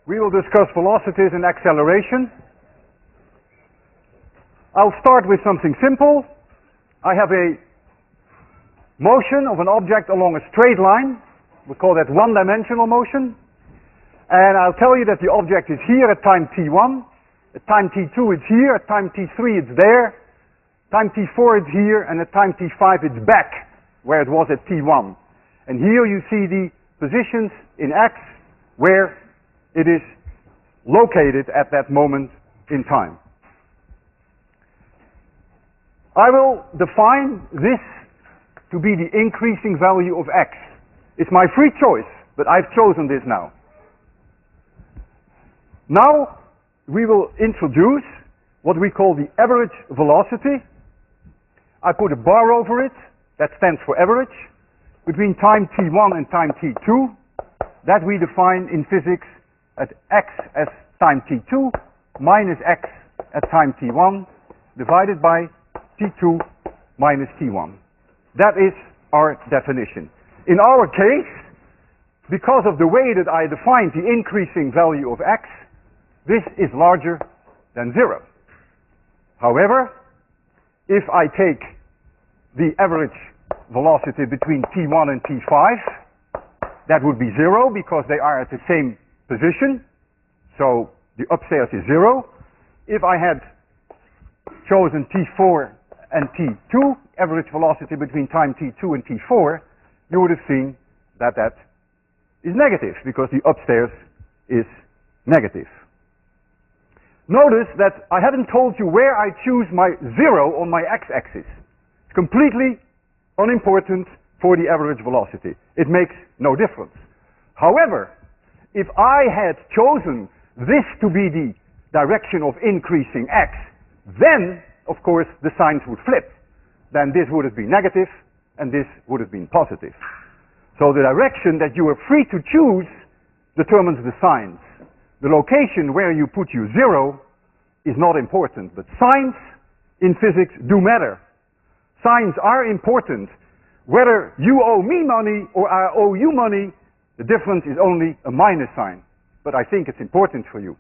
we will discuss velocities and acceleration. I'll start with something simple. I have a motion of an object along a straight line. We call that one-dimensional motion. And I'll tell you that the object is here at time t1, at time t2 it's here, at time t3 it's there, time t4 it's here, and at time t5 it's back where it was at t1. And here you see the positions in x where it is located at that moment in time. I will define this to be the increasing value of x. It's my free choice, but I've chosen this now. Now we will introduce what we call the average velocity. I put a bar over it, that stands for average, between time t1 and time t2. That we define in physics at x as time t2 minus x at time t1 divided by t2 minus t1. That is our definition. In our case, because of the way that I defined the increasing value of x, this is larger than 0. However, if I take the average velocity between t1 and t5, that would be 0 because they are at the same position. So the upstairs is 0. If I had chosen t4 and t2, average velocity between time t2 and t4, you would have seen that that is negative because the upstairs is negative. Notice that I haven't told you where I choose my 0 on my x-axis. It's completely unimportant for the average velocity. It makes no difference. However, if I had chosen this to be the direction of increasing x, then, of course, the signs would flip. Then this would have been negative, and this would have been positive. So the direction that you are free to choose determines the signs. The location where you put your 0 is not important, but signs in physics do matter. Signs are important. Whether you owe me money or I owe you money, the difference is only a minus sign. But I think it's important for you.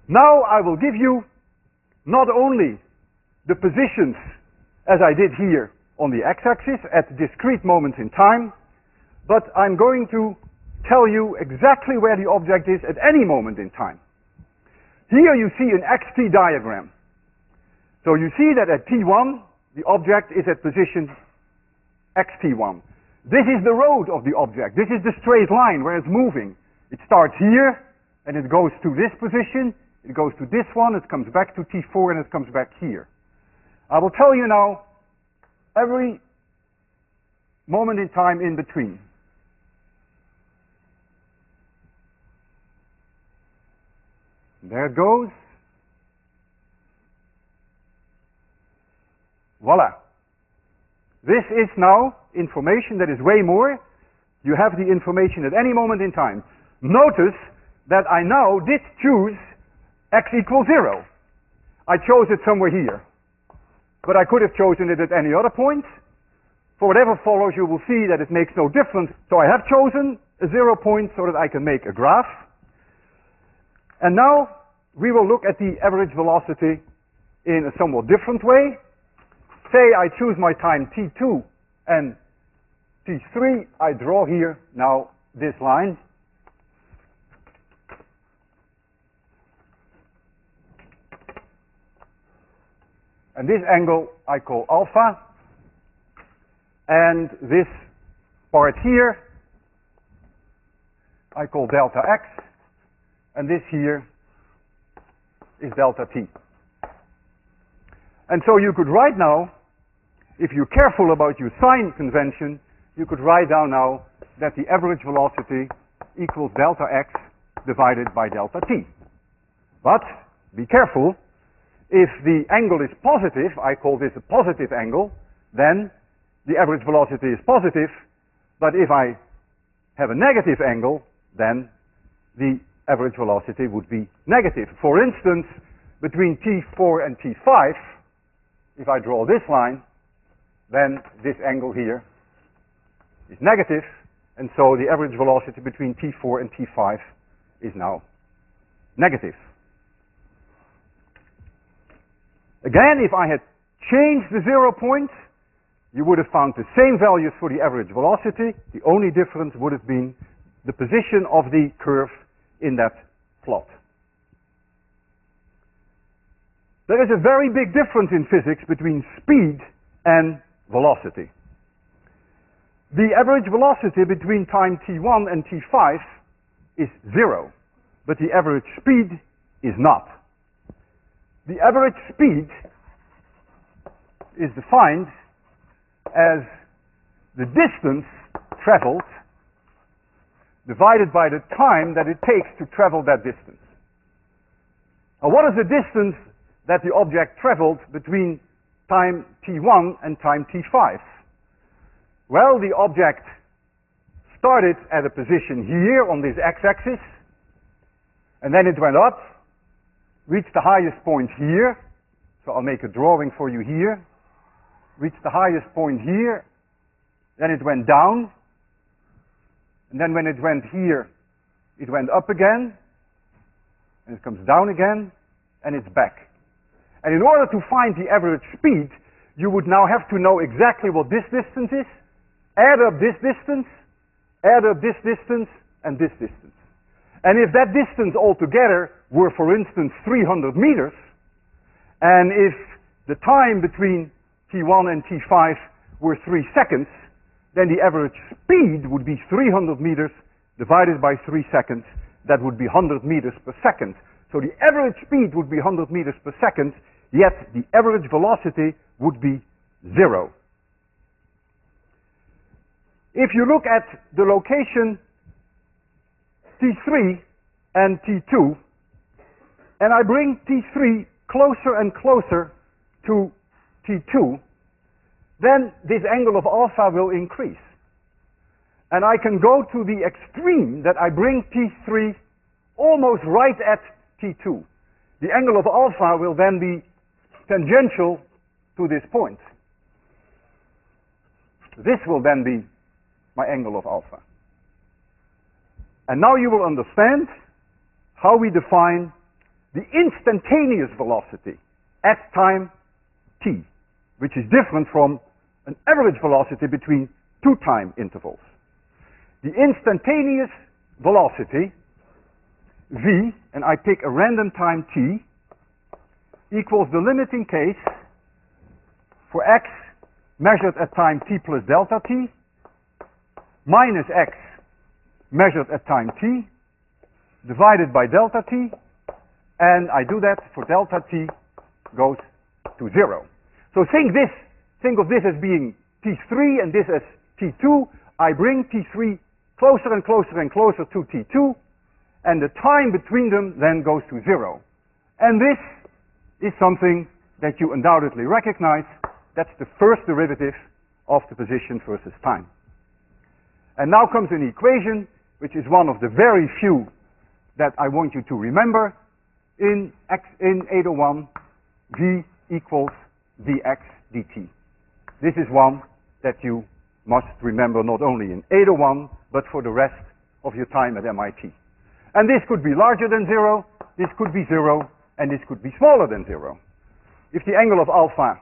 Now I will give you not only the positions as I did here on the x-axis at discrete moments in time, but I'm going to tell you exactly where the object is at any moment in time. Here you see an xt diagram. So you see that at t1 the object is at position xt1. This is the road of the object. This is the straight line where it's moving. It starts here and it goes to this position, it goes to this one, it comes back to t4 and it comes back here. I will tell you now every moment in time in between. There it goes. Voila. This is now information that is way more. You have the information at any moment in time. Notice that I now did choose x equals 0. I chose it somewhere here. But I could have chosen it at any other point. For whatever follows, you will see that it makes no difference. So I have chosen a 0 point so that I can make a graph. And now we will look at the average velocity in a somewhat different way. Say I choose my time t2 and t3. I draw here now this line. And this angle I call alpha. And this part here I call delta x. And this here is delta t. And so you could write now, if you're careful about your sign convention, you could write down now that the average velocity equals delta x divided by delta t. But be careful, if the angle is positive, I call this a positive angle, then the average velocity is positive. But if I have a negative angle, then the average velocity would be negative. For instance, between t4 and t5, if I draw this line, then this angle here is negative, and so the average velocity between t4 and t5 is now negative. Again, if I had changed the 0 point, you would have found the same values for the average velocity. The only difference would have been the position of the curve in that plot. There is a very big difference in physics between speed and velocity. The average velocity between time t1 and t5 is 0, but the average speed is not. The average speed is defined as the distance traveled divided by the time that it takes to travel that distance. Now, what is the distance that the object traveled between time t1 and time t5? Well, the object started at a position here on this x-axis, and then it went up, reached the highest point here, so I'll make a drawing for you here, reached the highest point here, then it went down, and then when it went here, it went up again, and it comes down again, and it's back. And in order to find the average speed, you would now have to know exactly what this distance is, add up this distance, add up this distance, and this distance. And if that distance altogether were, for instance, 300 meters, and if the time between t1 and t5 were 3 seconds, then the average speed would be 300 meters divided by 3 seconds. That would be 100 meters per second. So the average speed would be 100 meters per second, yet the average velocity would be 0. If you look at the location t3 and t2, and I bring t3 closer and closer to t2, then this angle of alpha will increase. And I can go to the extreme that I bring t3 almost right at t2. The angle of alpha will then be tangential to this point. This will then be my angle of alpha. And now you will understand how we define the instantaneous velocity at time t, which is different from an average velocity between two time intervals. The instantaneous velocity, v, and I pick a random time t, equals the limiting case for x measured at time t plus delta t, minus x measured at time t, divided by delta t, and I do that for delta t goes to 0. So think of this as being t3 and this as t2. I bring t3 closer and closer and closer to t2, and the time between them then goes to 0. And this is something that you undoubtedly recognize. That's the first derivative of the position versus time. And now comes an equation, which is one of the very few that I want you to remember. In 801, v equals dx dt. This is one that you must remember not only in 801, but for the rest of your time at MIT. And this could be larger than 0, this could be 0, and this could be smaller than 0. If the angle of alpha,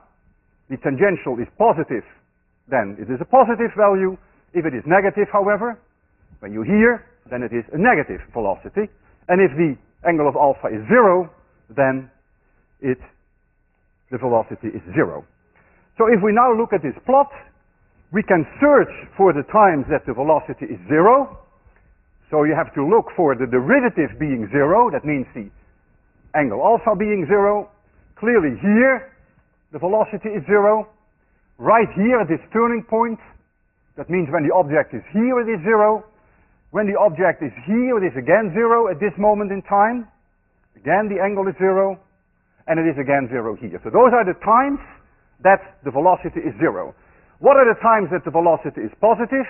the tangential, is positive, then it is a positive value. If it is negative, however, when you hear, then it is a negative velocity. And if the angle of alpha is 0, then the velocity is 0. So if we now look at this plot, we can search for the times that the velocity is 0. So you have to look for the derivative being 0. That means the angle alpha being 0. Clearly here, the velocity is 0. Right here at this turning point, that means when the object is here, it is 0. When the object is here, it is again 0 at this moment in time. Again, the angle is 0. And it is again 0 here. So those are the times that the velocity is 0. What are the times that the velocity is positive?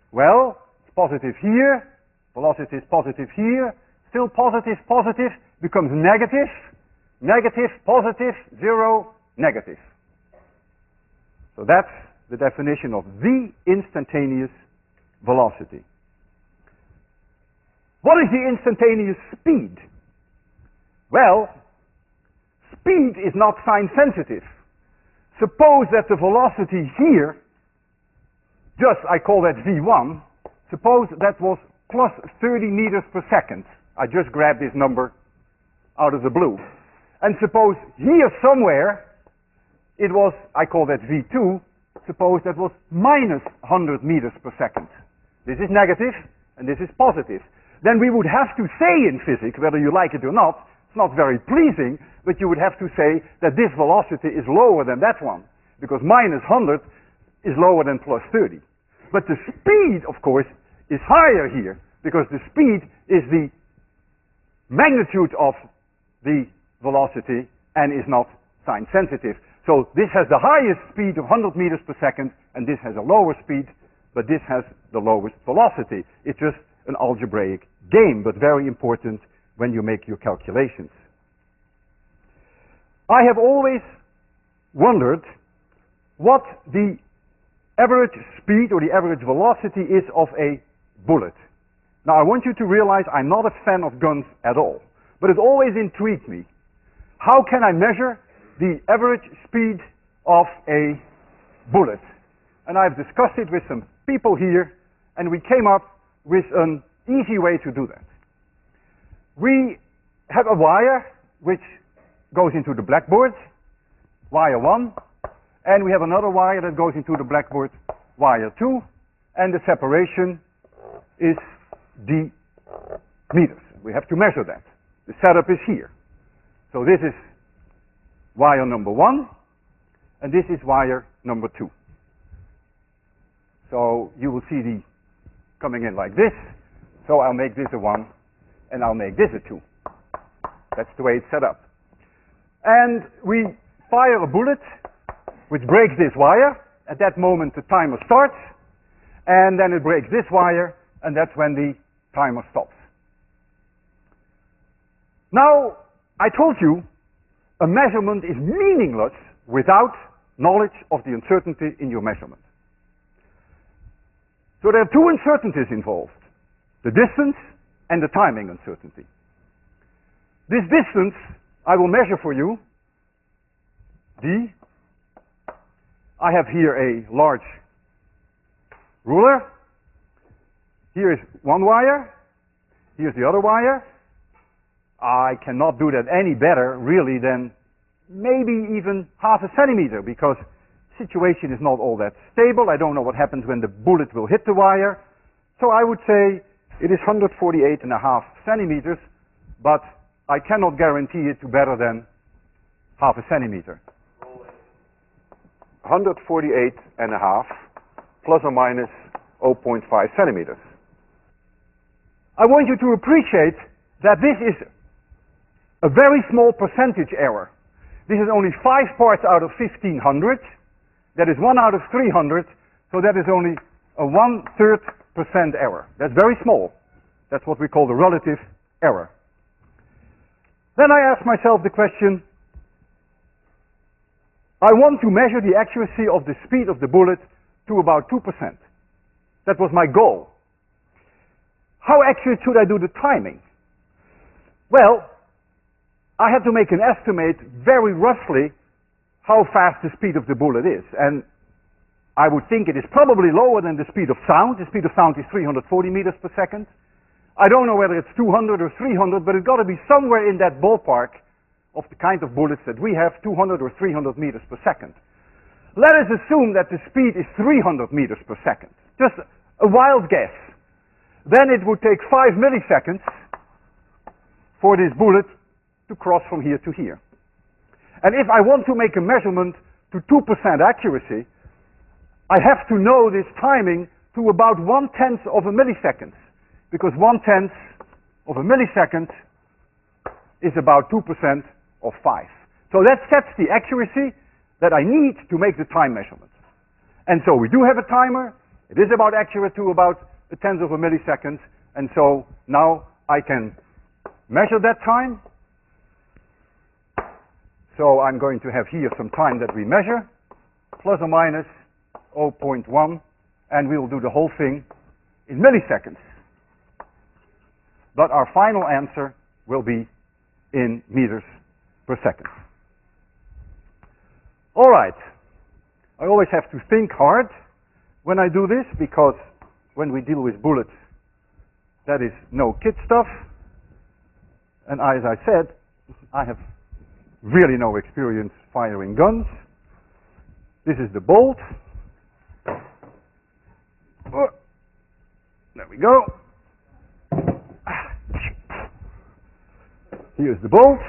Well, it's positive here. Velocity is positive here. Still positive, positive becomes negative. Negative, positive, 0, negative. So that's the definition of the instantaneous velocity. What is the instantaneous speed? Well, speed is not sign sensitive. Suppose that the velocity here, just I call that v1, suppose that was plus 30 meters per second. I just grabbed this number out of the blue. And suppose here somewhere it was, I call that v2, suppose that was minus 100 meters per second. This is negative and this is positive. Then we would have to say in physics, whether you like it or not, it's not very pleasing, but you would have to say that this velocity is lower than that one, because minus 100 is lower than plus 30. But the speed, of course, is higher here, because the speed is the magnitude of the velocity and is not sign sensitive. So this has the highest speed of 100 meters per second, and this has a lower speed, but this has the lowest velocity. It's just an algebraic game, but very important when you make your calculations. I have always wondered what the average speed or the average velocity is of a bullet. Now I want you to realize I'm not a fan of guns at all, but it always intrigued me. How can I measure the average speed of a bullet? And I've discussed it with some people here, and we came up with an easy way to do that. We have a wire which goes into the blackboard, wire 1, and we have another wire that goes into the blackboard, wire 2, and the separation is d meters. We have to measure that. The setup is here. So this is wire number 1, and this is wire number 2. So you will see the coming in like this. So I'll make this a 1, and I'll make this a 2. That's the way it's set up. And we fire a bullet which breaks this wire. At that moment the timer starts, and then it breaks this wire, and that's when the timer stops. Now, I told you a measurement is meaningless without knowledge of the uncertainty in your measurement. So there are two uncertainties involved: the distance and the timing uncertainty. This distance I will measure for you, d. I have here a large ruler. Here is one wire. Here's the other wire. I cannot do that any better, really, than maybe even half a centimeter, because the situation is not all that stable. I don't know what happens when the bullet will hit the wire. So I would say it is 148.5 centimeters, but I cannot guarantee it to better than half a centimeter. 148.5 plus or minus 0.5 centimeters. I want you to appreciate that this is a very small percentage error. This is only 5 parts out of 1500. That is 1 out of 300. So that is only a 1/3% error. That's very small. That's what we call the relative error. Then I ask myself the question, I want to measure the accuracy of the speed of the bullet to about 2%. That was my goal. How accurate should I do the timing? Well, I had to make an estimate very roughly how fast the speed of the bullet is. And I would think it is probably lower than the speed of sound. The speed of sound is 340 meters per second. I don't know whether it's 200 or 300, but it's got to be somewhere in that ballpark of the kind of bullets that we have, 200 or 300 meters per second. Let us assume that the speed is 300 meters per second. Just a wild guess. Then it would take 5 milliseconds for this bullet to cross from here to here. And if I want to make a measurement to 2% accuracy, I have to know this timing to about 1/10 of a millisecond, because 1/10 of a millisecond is about 2% of 5. So that sets the accuracy that I need to make the time measurement. And so we do have a timer. It is about accurate to about 1/10 of a millisecond, and so now I can measure that time. So I'm going to have here some time that we measure, plus or minus 0.1, and we will do the whole thing in milliseconds. but our final answer will be in meters per second. All right. I always have to think hard when I do this, because when we deal with bullets, that is no kid stuff. And as I said, I have really no experience firing guns. This is the bolt. Oh, there we go. Here's the bolt.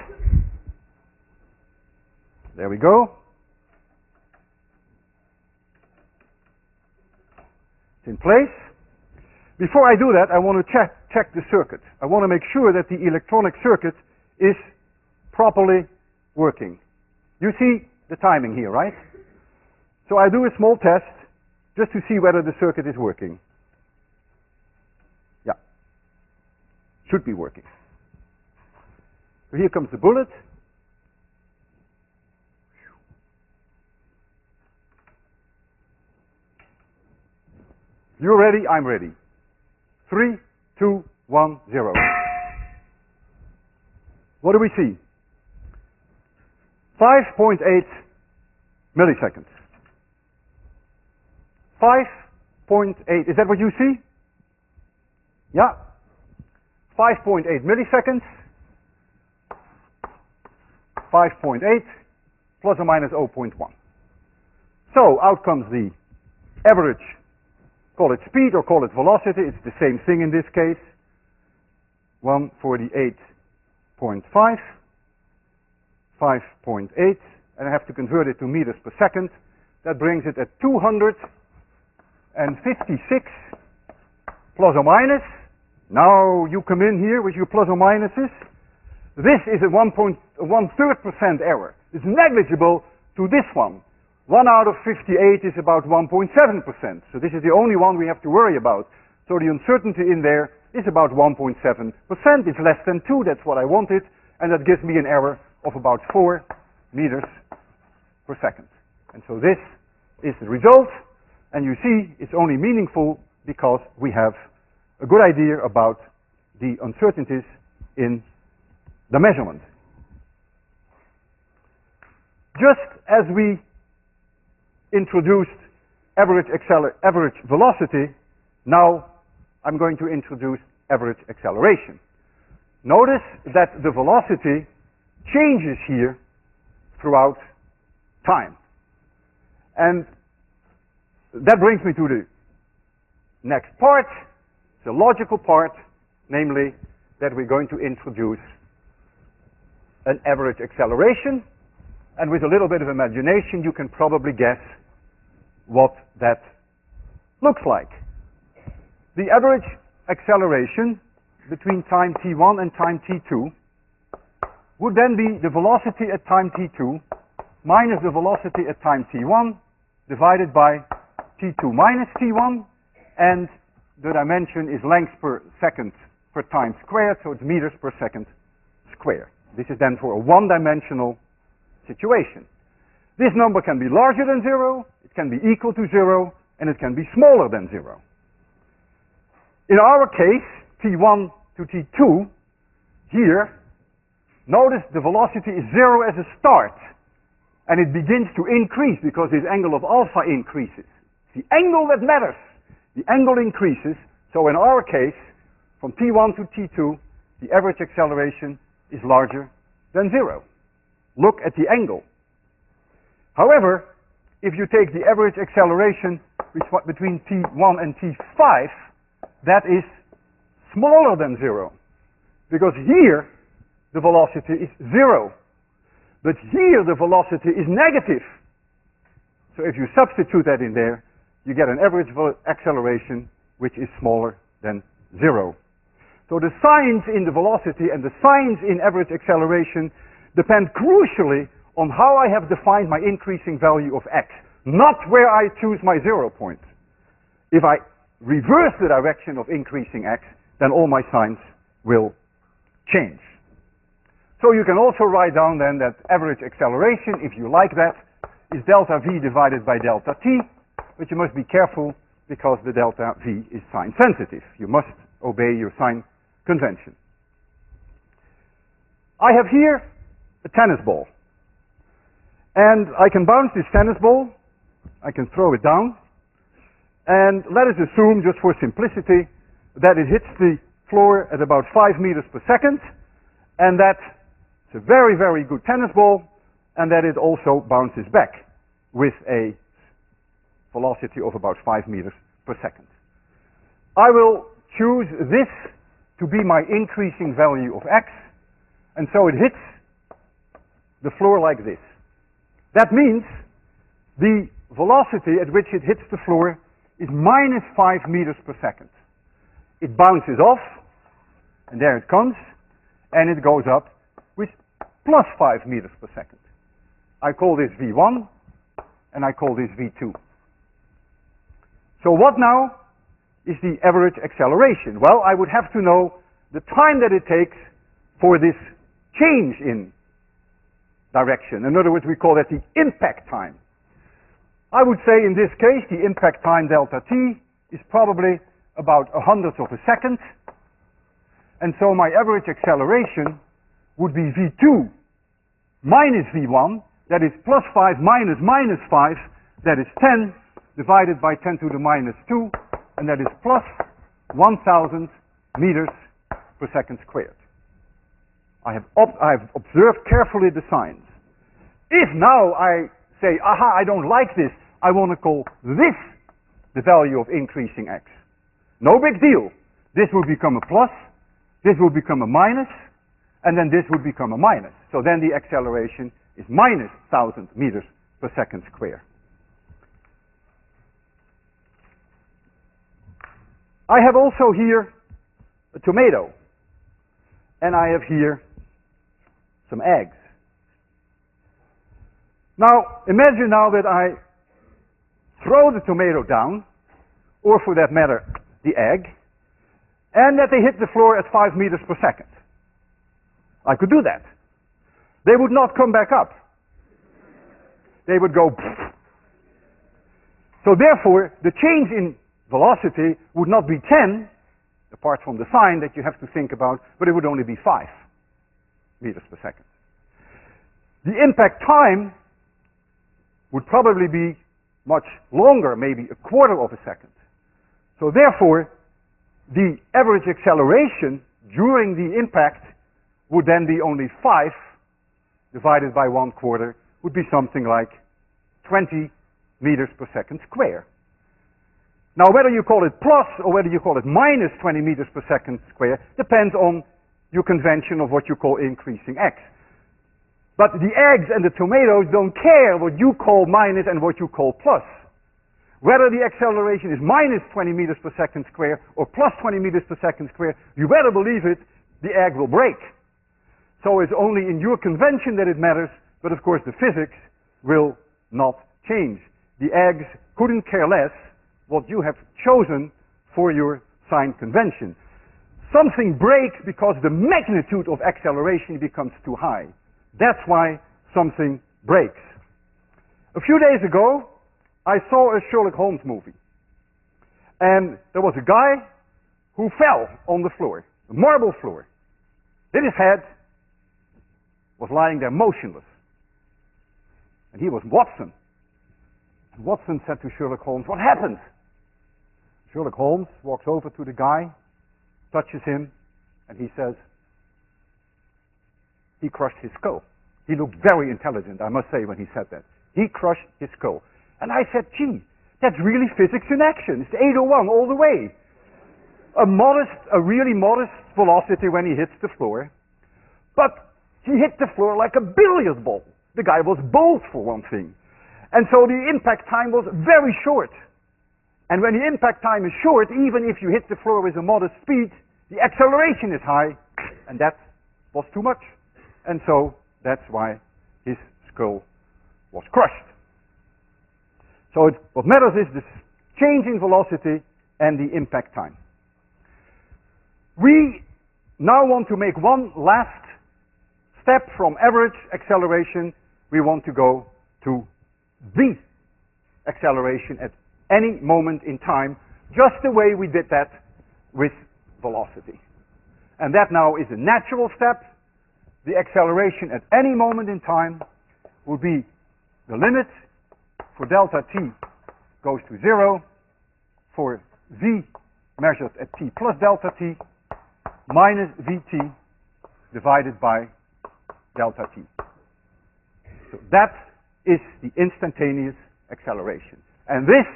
There we go. It's in place. Before I do that, I want to check the circuit. I want to make sure that the electronic circuit is properly working. You see the timing here, right? So I do a small test just to see whether the circuit is working. Yeah. Should be working. So here comes the bullet. You're ready, I'm ready. 3, 2, 1, 0. What do we see? 5.8 milliseconds. 5.8, is that what you see? Yeah. 5.8 milliseconds. 5.8 plus or minus 0.1. So out comes the average, call it speed or call it velocity, it's the same thing in this case. 148.5, 5.8, and I have to convert it to meters per second. That brings it at 256 plus or minus. Now you come in here with your plus or minuses. This is a 1/3% error. It's negligible to this one. 1 out of 58 is about 1.7%. So this is the only one we have to worry about. So the uncertainty in there is about 1.7%. It's less than 2, that's what I wanted. And that gives me an error of about 4 meters per second. And so this is the result. And you see, it's only meaningful because we have a good idea about the uncertainties in the measurement. Just as we introduced average velocity, now I'm going to introduce average acceleration. Notice that the velocity changes here throughout time. And that brings me to the next part, the logical part, namely that we're going to introduce an average acceleration, and with a little bit of imagination you can probably guess what that looks like. The average acceleration between time t1 and time t2 would then be the velocity at time t2 minus the velocity at time t1 divided by t2 minus t1, and the dimension is length per second per time squared, so it's meters per second squared. This is then for a one-dimensional situation. This number can be larger than 0, it can be equal to 0, and it can be smaller than 0. In our case, t1 to t2, here, notice the velocity is 0 as a start, and it begins to increase because this angle of alpha increases. The angle that matters. The angle increases, so in our case, from t1 to t2, the average acceleration is larger than 0. Look at the angle. However, if you take the average acceleration between t1 and t5, that is smaller than 0. Because here, the velocity is 0. But here, the velocity is negative. So if you substitute that in there, you get an average acceleration which is smaller than 0. So the signs in the velocity and the signs in average acceleration depend crucially on how I have defined my increasing value of x, not where I choose my 0 point. If I reverse the direction of increasing x, then all my signs will change. So you can also write down then that average acceleration, if you like that, is delta v divided by delta t, but you must be careful because the delta v is sign sensitive. You must obey your sign convention. I have here a tennis ball. And I can bounce this tennis ball. I can throw it down. And let us assume, just for simplicity, that it hits the floor at about 5 meters per second, and that it's a very, very good tennis ball, and that it also bounces back with a velocity of about 5 meters per second. I will choose this to be my increasing value of x, and so it hits the floor like this. That means the velocity at which it hits the floor is minus 5 meters per second. It bounces off, and there it comes, and it goes up with plus 5 meters per second. I call this V1, and I call this V2. So what now is the average acceleration? Well, I would have to know the time that it takes for this change in direction. In other words, we call that the impact time. I would say in this case the impact time delta t is probably about 100th of a second, and so my average acceleration would be V2 minus V1, that is plus 5 minus minus 5, that is 10, divided by 10 to the minus 2, and that is plus 1,000 meters per second squared. I have observed carefully the signs. If now I say, aha, I don't like this, I want to call this the value of increasing x. No big deal. This will become a plus, this will become a minus, and then this would become a minus. So then the acceleration is minus 1,000 meters per second squared. I have also here a tomato, and I have here some eggs. Now, imagine now that I throw the tomato down, or for that matter, the egg, and that they hit the floor at 5 meters per second. I could do that. They would not come back up. They would go pfft. So therefore, the change in velocity would not be 10, apart from the sign that you have to think about, but it would only be 5 meters per second. The impact time would probably be much longer, maybe a quarter of a second. So therefore, the average acceleration during the impact would then be only 5 divided by 1/4 would be something like 20 meters per second square. Now whether you call it plus or whether you call it minus 20 meters per second square depends on your convention of what you call increasing x. But the eggs and the tomatoes don't care what you call minus and what you call plus. Whether the acceleration is minus 20 meters per second square or plus 20 meters per second square, you better believe it, the egg will break. So it's only in your convention that it matters, but of course the physics will not change. The eggs couldn't care less what you have chosen for your sign convention. Something breaks because the magnitude of acceleration becomes too high. That's why something breaks. A few days ago, I saw a Sherlock Holmes movie. And there was a guy who fell on the floor, a marble floor. Then his head was lying there motionless. And he was Watson. And Watson said to Sherlock Holmes, "What happened?" Sherlock Holmes walks over to the guy, touches him, and he says, "He crushed his skull." He looked very intelligent, I must say, when he said that. He crushed his skull. And I said, gee, that's really physics in action. It's 801 all the way. A really modest velocity when he hits the floor. But he hit the floor like a billiard ball. The guy was bold, for one thing. And so the impact time was very short. And when the impact time is short, even if you hit the floor with a modest speed, the acceleration is high, and that was too much. And so that's why his skull was crushed. So what matters is this change in velocity and the impact time. We now want to make one last step from average acceleration. We want to go to the acceleration at any moment in time, just the way we did that with velocity. And that now is a natural step. the acceleration at any moment in time will be the limit for delta t goes to 0 for v measured at t plus delta t minus vt divided by delta t. So that is the instantaneous acceleration. And this,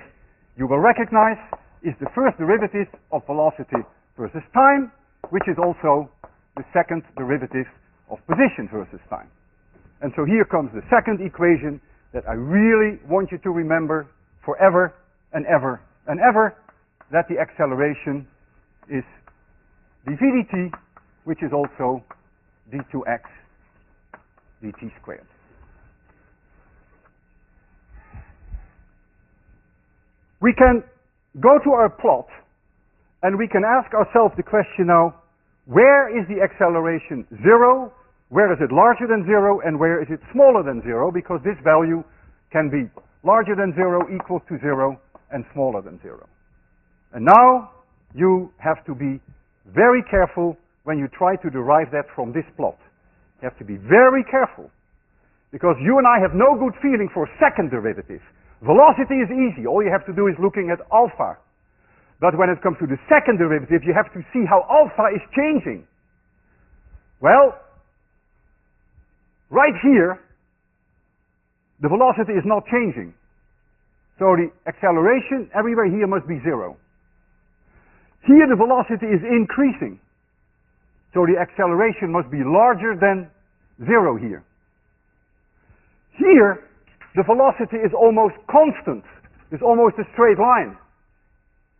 you will recognize, is the first derivative of velocity versus time, which is also the second derivative of position versus time. And so here comes the second equation that I really want you to remember forever and ever and ever, that the acceleration is dv dt, which is also d2x dt squared. We can go to our plot and we can ask ourselves the question now, where is the acceleration 0? Where is it larger than 0? And where is it smaller than 0? Because this value can be larger than 0, equal to 0, and smaller than 0. And now you have to be very careful when you try to derive that from this plot. You have to be very careful, because you and I have no good feeling for second derivative. Velocity is easy. All you have to do is looking at alpha. But when it comes to the second derivative, you have to see how alpha is changing. Well, right here, the velocity is not changing. So the acceleration everywhere here must be 0. Here the velocity is increasing. So the acceleration must be larger than 0 here. Here, the velocity is almost constant. It's almost a straight line.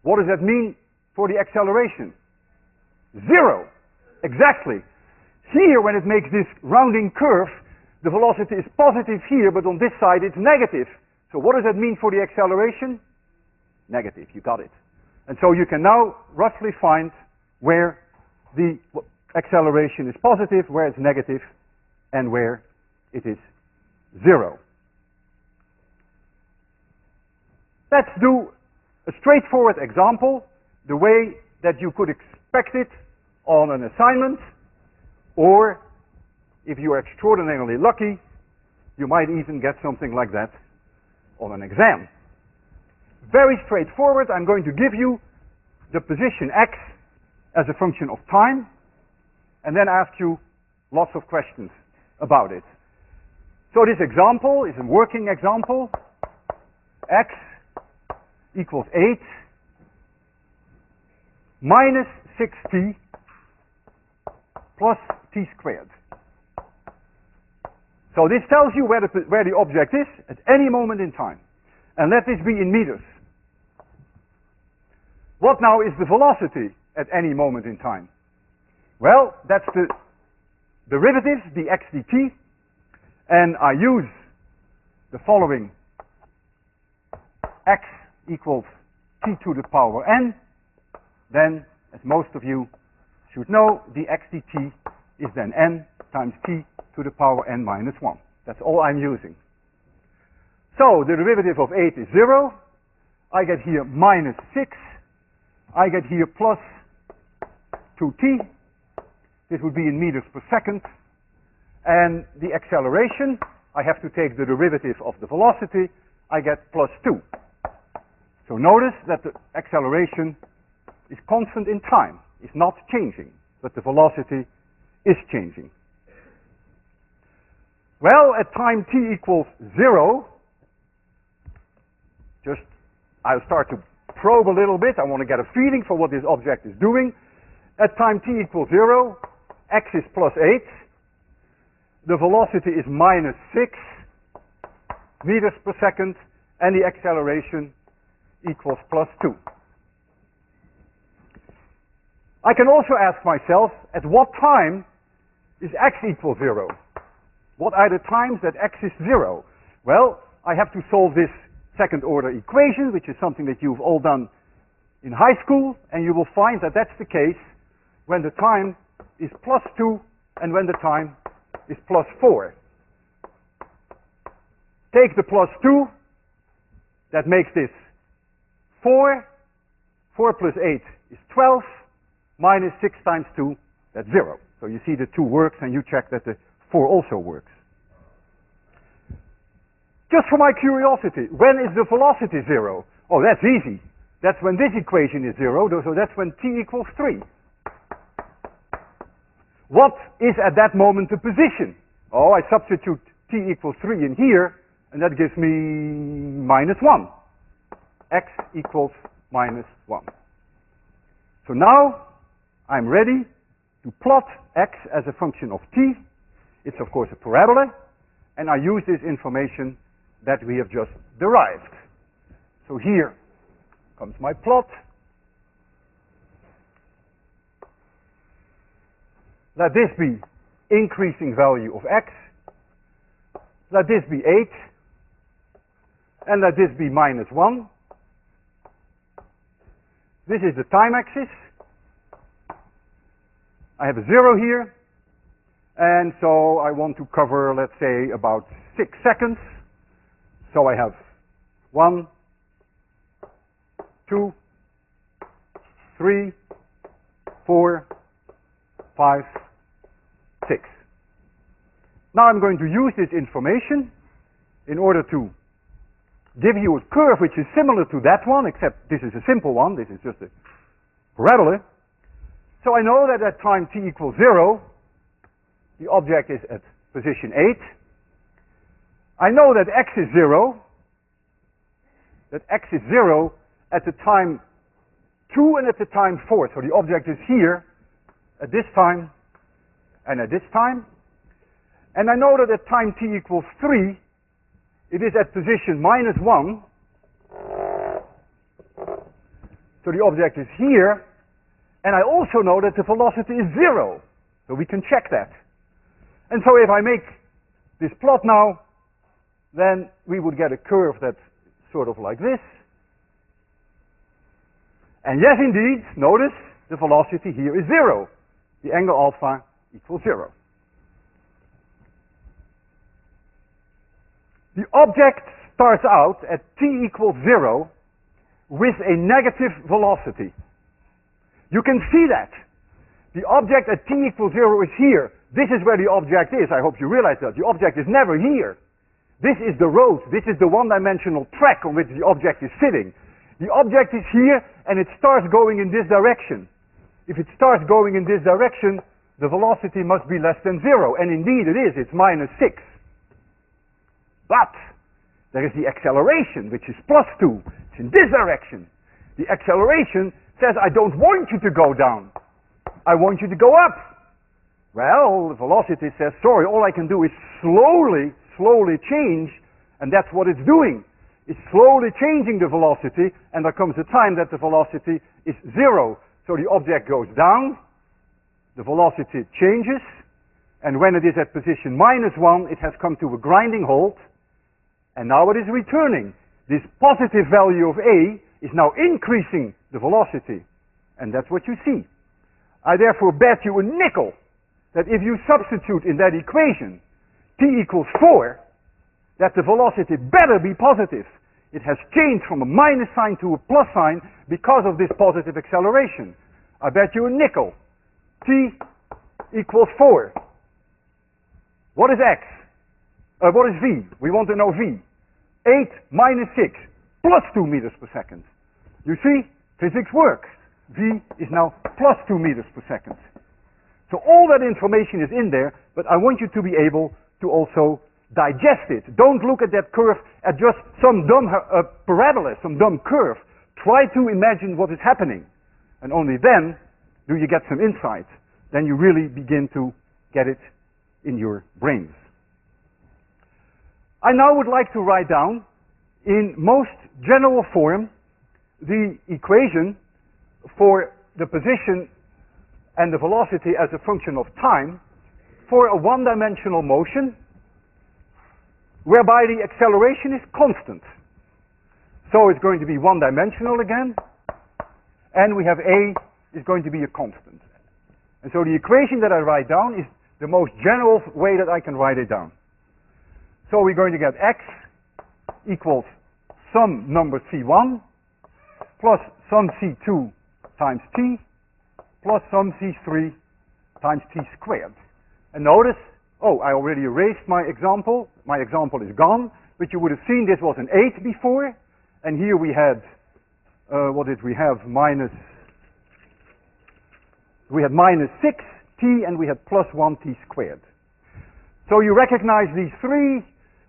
What does that mean for the acceleration? 0. Exactly. Here, when it makes this rounding curve, the velocity is positive here, but on this side it's negative. So what does that mean for the acceleration? Negative. You got it. And so you can now roughly find where the acceleration is positive, where it's negative, and where it is 0. Let's do a straightforward example, the way that you could expect it on an assignment, or if you are extraordinarily lucky, you might even get something like that on an exam. Very straightforward. I'm going to give you the position x as a function of time, and then ask you lots of questions about it. So this example is a working example. X equals 8 minus 6t plus t squared. So this tells you where the object is at any moment in time. And let this be in meters. What now is the velocity at any moment in time? Well, that's the derivative, dx dt, and I use the following: x equals t to the power n. Then, as most of you should know, dx dt is then n times t to the power n minus 1. That's all I'm using. So the derivative of 8 is 0. I get here minus 6. I get here plus 2t. This would be in meters per second. And the acceleration, I have to take the derivative of the velocity. I get plus 2. So notice that the acceleration is constant in time. It's not changing, but the velocity is changing. Well, at time t equals 0, I'll start to probe a little bit. I want to get a feeling for what this object is doing. At time t equals 0, x is plus 8. The velocity is minus 6 meters per second, and the acceleration equals plus 2. I can also ask myself, at what time is x equal 0? What are the times that x is 0? Well, I have to solve this second order equation, which is something that you've all done in high school, and you will find that that's the case when the time is plus 2 and when the time is plus 4. Take the plus 2, that makes this 4. 4 plus 8 is 12, minus 6 times 2, That's 0. So you see the 2 works and you check that the 4 also works. Just for my curiosity, when is the velocity 0? Oh, that's easy. That's when this equation is 0, so that's when t equals 3. What is at that moment the position? Oh, I substitute t equals 3 in here, and that gives me -1. X equals -1. So now I'm ready to plot x as a function of t. It's of course a parabola, and I use this information that we have just derived. So here comes my plot. Let this be increasing value of x. Let this be 8. And let this be -1. This is the time axis. I have a 0 here. And so I want to cover, let's say, about 6 seconds. So I have 1, 2, 3, 4, 5, 6. Now I'm going to use this information in order to give you a curve which is similar to that one, except this is a simple one. This is just a parabola. So I know that at time t equals 0, the object is at position 8. I know that x is 0. That x is 0 at the time 2 and at the time 4. So the object is here at this time and at this time. And I know that at time t equals 3, it is at position -1. So the object is here. And I also know that the velocity is 0. So we can check that. And so if I make this plot now, then we would get a curve that's sort of like this. And yes, indeed, notice the velocity here is 0. The angle alpha equals 0. The object starts out at t equals 0 with a negative velocity. You can see that. The object at t equals 0 is here. This is where the object is. I hope you realize that. The object is never here. This is the road. This is the one-dimensional track on which the object is sitting. The object is here and it starts going in this direction. If it starts going in this direction, the velocity must be less than 0. And indeed it is. It's -6. But there is the acceleration, which is +2. It's in this direction. The acceleration says, I don't want you to go down. I want you to go up. Well, the velocity says, sorry, all I can do is slowly change, and that's what it's doing. It's slowly changing the velocity, and there comes a time that the velocity is 0. So the object goes down, the velocity changes, and when it is at position -1, it has come to a grinding halt, and now it is returning. This positive value of a is now increasing the velocity, and that's what you see. I therefore bet you a nickel that if you substitute in that equation t equals 4, that the velocity better be positive. It has changed from a minus sign to a plus sign because of this positive acceleration. I bet you a nickel. T equals 4. What is x? What is v? We want to know v. 8 minus 6 plus 2 meters per second. You see, physics works. V is now plus 2 meters per second. So all that information is in there, but I want you to be able to also digest it. Don't look at that curve as just some dumb parabola, some dumb curve. Try to imagine what is happening. And only then do you get some insight. Then you really begin to get it in your brains. I now would like to write down in most general form the equation for the position and the velocity as a function of time for a one-dimensional motion whereby the acceleration is constant. So it's going to be one-dimensional again, and we have a is going to be a constant. And so the equation that I write down is the most general way that I can write it down. So we're going to get x equals some number c1 plus some c2 times t plus some c3 times t squared. And notice, oh, I already erased my example. My example is gone, but you would have seen this was an 8 before, and here we had, what did we have? We had minus 6t, and we had plus 1t squared. So you recognize these three.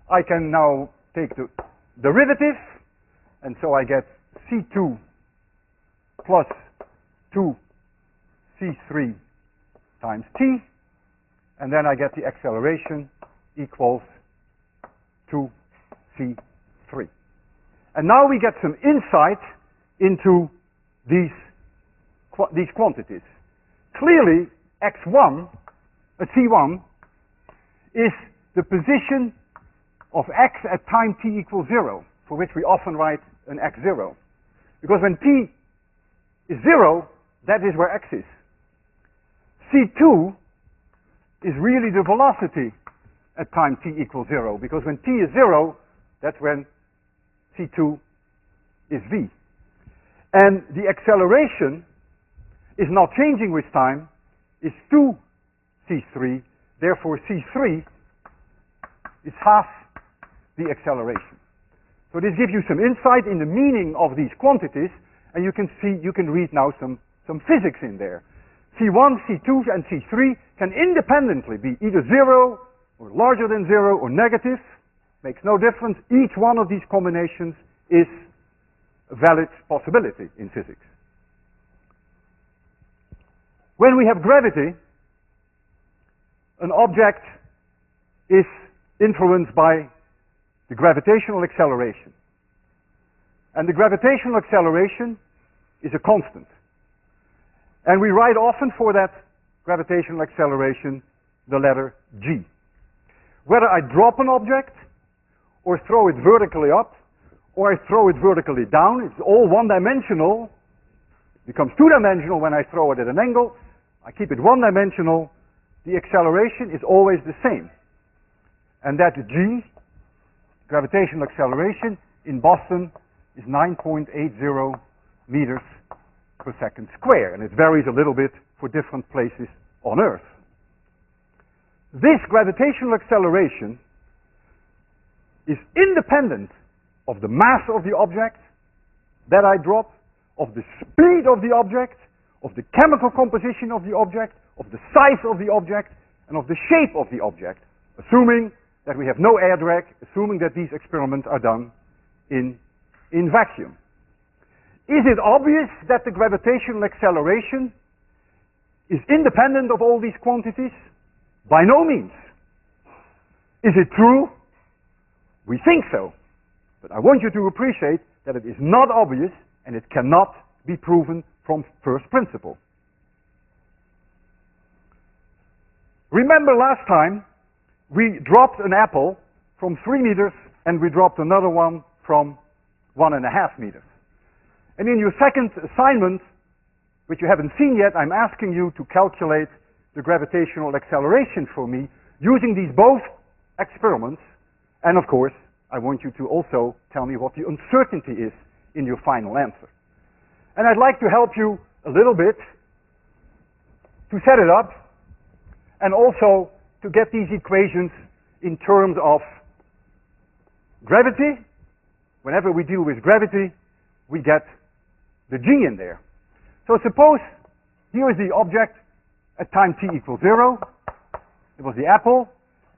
I can now take the derivative, and so I get c2 plus 2c3 times t, and then I get the acceleration equals 2c3. And now we get some insight into these quantities. Clearly, x1, c1, is the position of x at time t equals 0, for which we often write an x0. Because when t is 0, that is where x is. c2 is really the velocity at time t equals 0, because when t is 0, that's when c2 is v. And the acceleration is not changing with time, is 2c3, therefore c3 is half the acceleration. So this gives you some insight in the meaning of these quantities, and you can see, you can read now some physics in there. c1, c2, and c3 can independently be either 0, or larger than 0, or negative. Makes no difference. Each one of these combinations is a valid possibility in physics. When we have gravity, an object is influenced by the gravitational acceleration. And the gravitational acceleration is a constant. And we write often for that gravitational acceleration the letter g. Whether I drop an object, or throw it vertically up, or I throw it vertically down, it's all one-dimensional. It becomes two-dimensional when I throw it at an angle. I keep it one-dimensional. The acceleration is always the same. And that g, gravitational acceleration, in Boston is 9.80 meters per second square. And it varies a little bit for different places on Earth. This gravitational acceleration is independent of the mass of the object that I drop, of the speed of the object, of the chemical composition of the object, of the size of the object, and of the shape of the object, assuming that we have no air drag, assuming that these experiments are done in vacuum. Is it obvious that the gravitational acceleration is independent of all these quantities? By no means. Is it true? We think so. But I want you to appreciate that it is not obvious and it cannot be proven from first principle. Remember last time we dropped an apple from 3 meters and we dropped another one from 1.5 meters. And in your second assignment, which you haven't seen yet, I'm asking you to calculate the gravitational acceleration for me using these both experiments. And of course, I want you to also tell me what the uncertainty is in your final answer. And I'd like to help you a little bit to set it up and also to get these equations in terms of gravity. Whenever we deal with gravity, we get the g in there. So suppose here is the object at time t equals 0. It was the apple,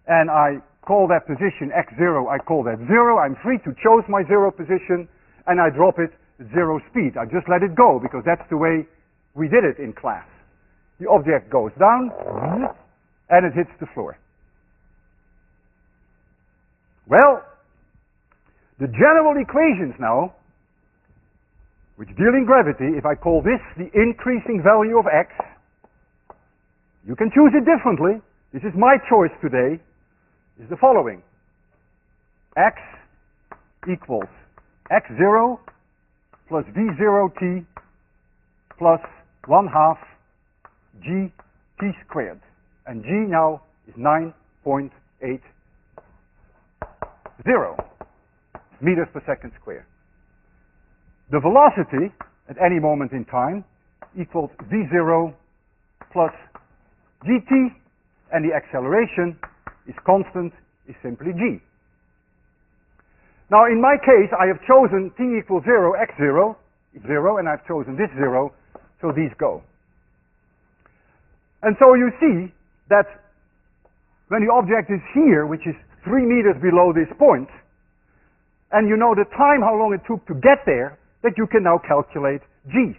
and I call that position x0, I call that 0. I'm free to choose my 0 position, and I drop it at 0 speed. I just let it go, because that's the way we did it in class. The object goes down, and it hits the floor. Well, the general equations now, which deal in gravity, if I call this the increasing value of x, you can choose it differently. This is my choice today, is the following. X equals x0 plus v0t plus 1/2 g t squared. And g now is 9.80 meters per second square. The velocity at any moment in time equals v0 plus gt, and the acceleration is constant, is simply g. Now in my case, I have chosen t equals 0, x 0, 0, and I've chosen this 0, so these go. And so you see that when the object is here, which is 3 meters below this point, and you know the time how long it took to get there, that you can now calculate g.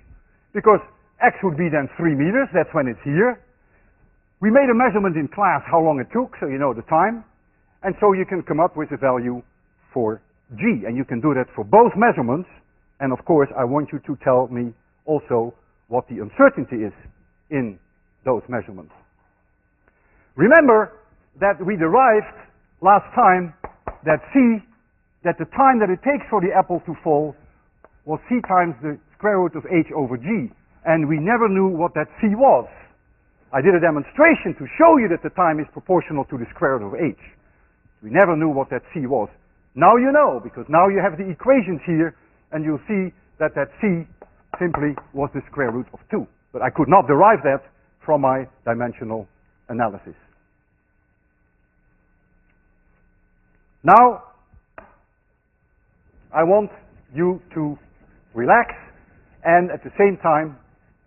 Because x would be then 3 meters, that's when it's here. We made a measurement in class how long it took, so you know the time. And so you can come up with a value for g. And you can do that for both measurements. And of course, I want you to tell me also what the uncertainty is in those measurements. Remember that we derived last time that that the time that it takes for the apple to fall was c times the square root of h over g. And we never knew what that c was. I did a demonstration to show you that the time is proportional to the square root of h. We never knew what that c was. Now you know, because now you have the equations here, and you'll see that that c simply was the square root of 2. But I could not derive that from my dimensional analysis. Now, I want you to relax and at the same time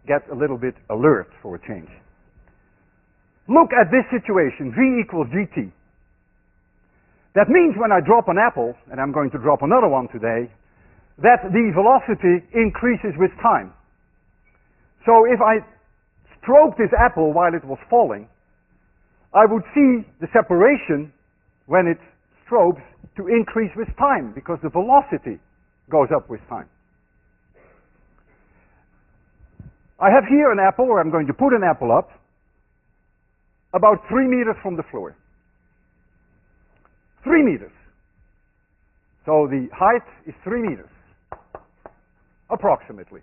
get a little bit alert for a change. Look at this situation, v equals gt. That means when I drop an apple, and I'm going to drop another one today, that the velocity increases with time. So if I stroke this apple while it was falling, I would see the separation when it strokes to increase with time, because the velocity goes up with time. I have here an apple, or I'm going to put an apple up, about 3 meters from the floor. 3 meters. So the height is 3 meters, approximately.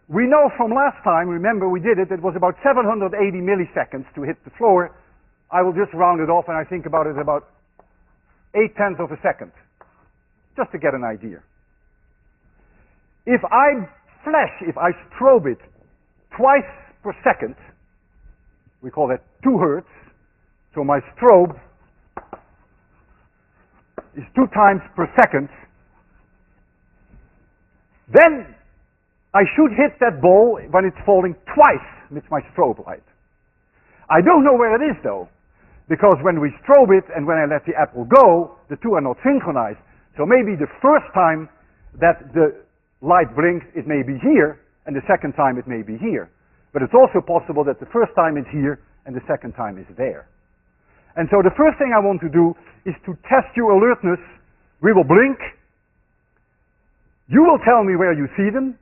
We know from last time, remember we did it, it was about 780 milliseconds to hit the floor. I will just round it off, and I think about it about 0.8 of a second, just to get an idea. If I strobe it twice per second, we call that 2 hertz, so my strobe is 2 times per second, then I should hit that ball when it's falling twice with my strobe light. I don't know where it is though, because when we strobe it and when I let the apple go, the two are not synchronized. So maybe the first time that the light blinks, it may be here, and the second time it may be here. But it's also possible that the first time it's here and the second time is there. And so the first thing I want to do is to test your alertness. We will blink. You will tell me where you see them,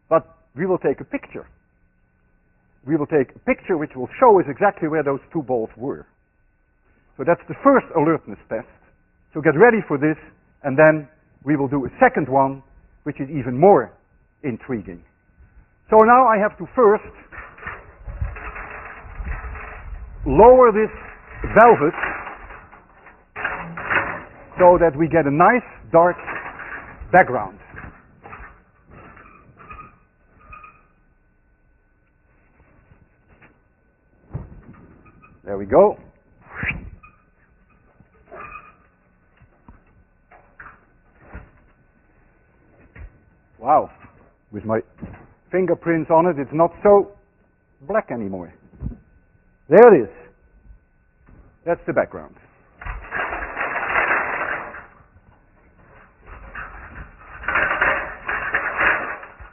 but we will take a picture. We will take a picture which will show us exactly where those 2 balls were. So that's the first alertness test. So get ready for this, and then we will do a second one, which is even more intriguing. So now I have to first lower this velvet so that we get a nice dark background. There we go. Wow. With my fingerprints on it, it's not so black anymore. There it is. That's the background.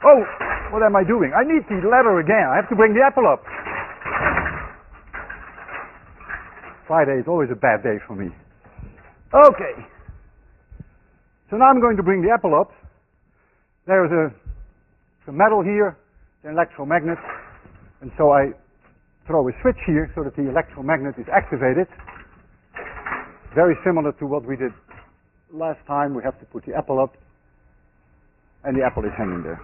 Oh, what am I doing? I need the ladder again. I have to bring the apple up. Friday is always a bad day for me. Okay. So now I'm going to bring the apple up. There's some metal here, an electromagnet, and so I throw a switch here so that the electromagnet is activated. Very similar to what we did last time. We have to put the apple up, and the apple is hanging there.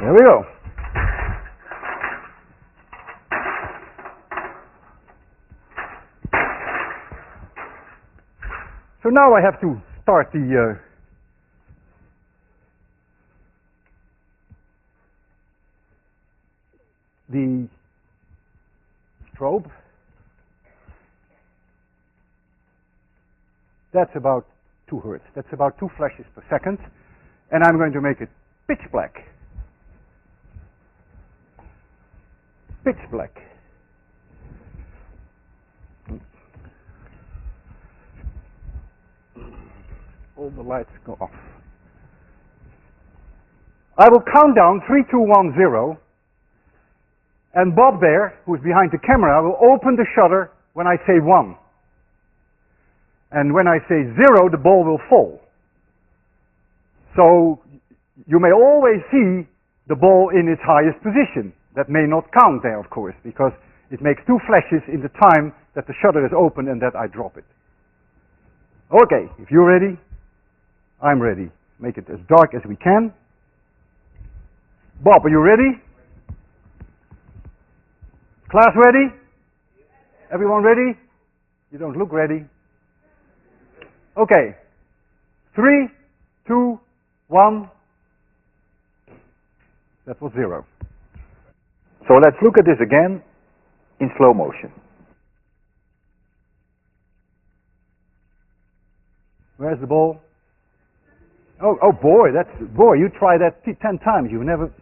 There we go. So now I have to start the strobe. That's about 2 Hertz. That's about 2 flashes per second. And I'm going to make it pitch black. Pitch black. All the lights go off. I will count down 3, 2, 1, 0. And Bob there, who's behind the camera, will open the shutter when I say 1. And when I say 0, the ball will fall. So you may always see the ball in its highest position. That may not count there, of course, because it makes 2 flashes in the time that the shutter is open and that I drop it. Okay, if you're ready, I'm ready. Make it as dark as we can. Bob, are you ready? Class ready? Everyone ready? You don't look ready. Okay. 3, 2, 1. That was 0. So let's look at this again in slow motion. Where's the ball? Oh boy, you try that 10 times, you never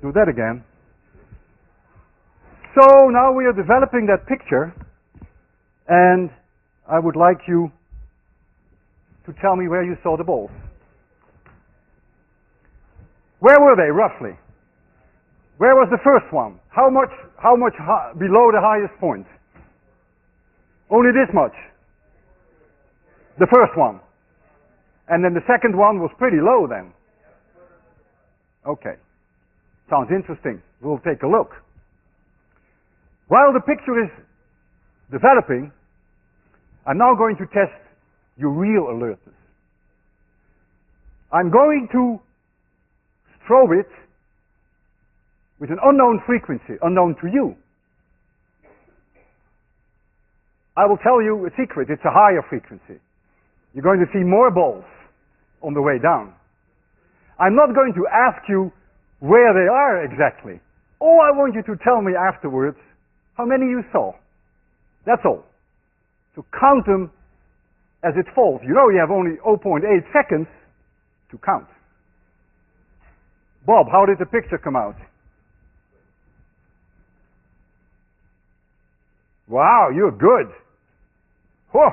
do that again. So now we are developing that picture, and I would like you to tell me where you saw the balls. Where were they, roughly? Where was the first one? How much below the highest point? Only this much. The first one. And then the second one was pretty low then. Okay. Sounds interesting. We'll take a look. While the picture is developing, I'm now going to test your real alertness. I'm going to strobe it with an unknown frequency, unknown to you. I will tell you a secret, it's a higher frequency. You're going to see more balls on the way down. I'm not going to ask you where they are exactly. All I want you to tell me afterwards how many you saw. That's all. So count them as it falls. You know you have only 0.8 seconds to count. Bob, how did the picture come out? Wow, you're good. Whoa,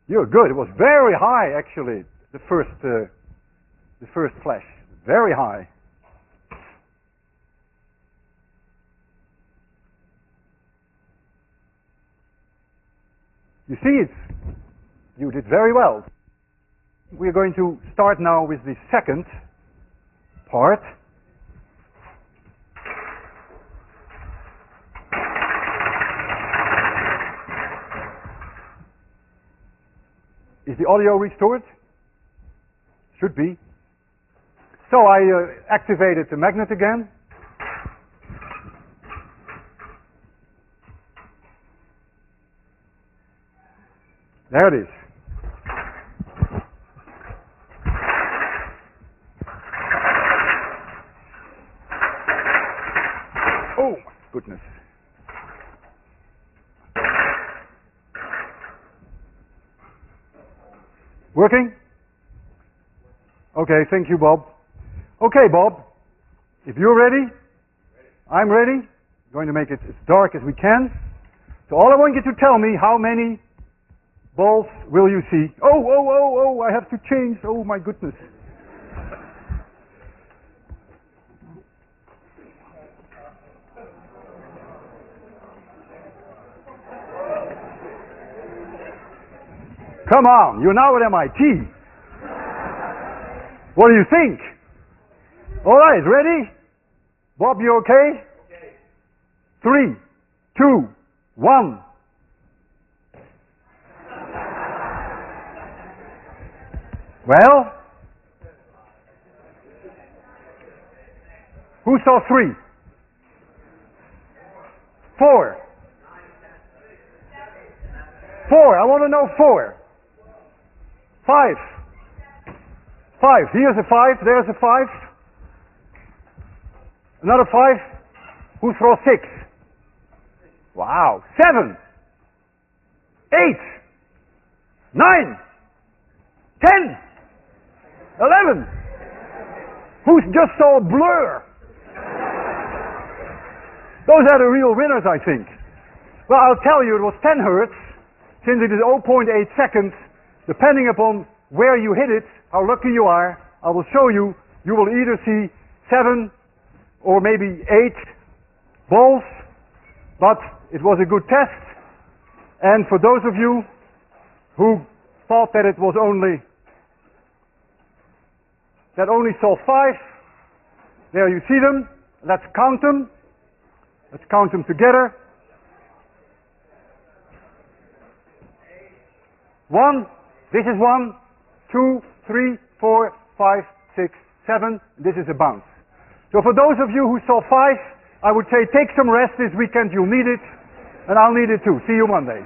you're good. It was very high, actually, the first flash. Very high. You see, you did very well. We're going to start now with the second part. Is the audio restored? Should be. So I activated the magnet again. There it is. Oh, my goodness. Working? Okay, thank you, Bob. Okay, Bob, if you're ready, I'm ready. I'm going to make it as dark as we can. So all I want you to tell me, how many balls will you see? Oh, I have to change. Oh, my goodness. Come on, you're now at MIT. What do you think? All right, ready? Bob, you okay? Okay. 3, 2, 1. Well? Who saw 3? 4. 4. I want to know 4. 5. 5. Here's a 5. There's a 5. Another 5. Who throws 6? Wow. 7, 8, 9, 10, 11. Who's just saw a blur? Those are the real winners, I think. Well, I'll tell you, it was 10 hertz, since it is 0.8 seconds. Depending upon where you hit it, how lucky you are, I will show you. You will either see 7 or maybe 8 balls, but it was a good test. And for those of you who thought that it was only saw 5, there you see them. Let's count them. Let's count them together. 1, this is 1, 2, 3, 4, 5, 6, 7. This is a bounce. So for those of you who saw 5, I would say take some rest this weekend. You'll need it, and I'll need it too. See you Monday.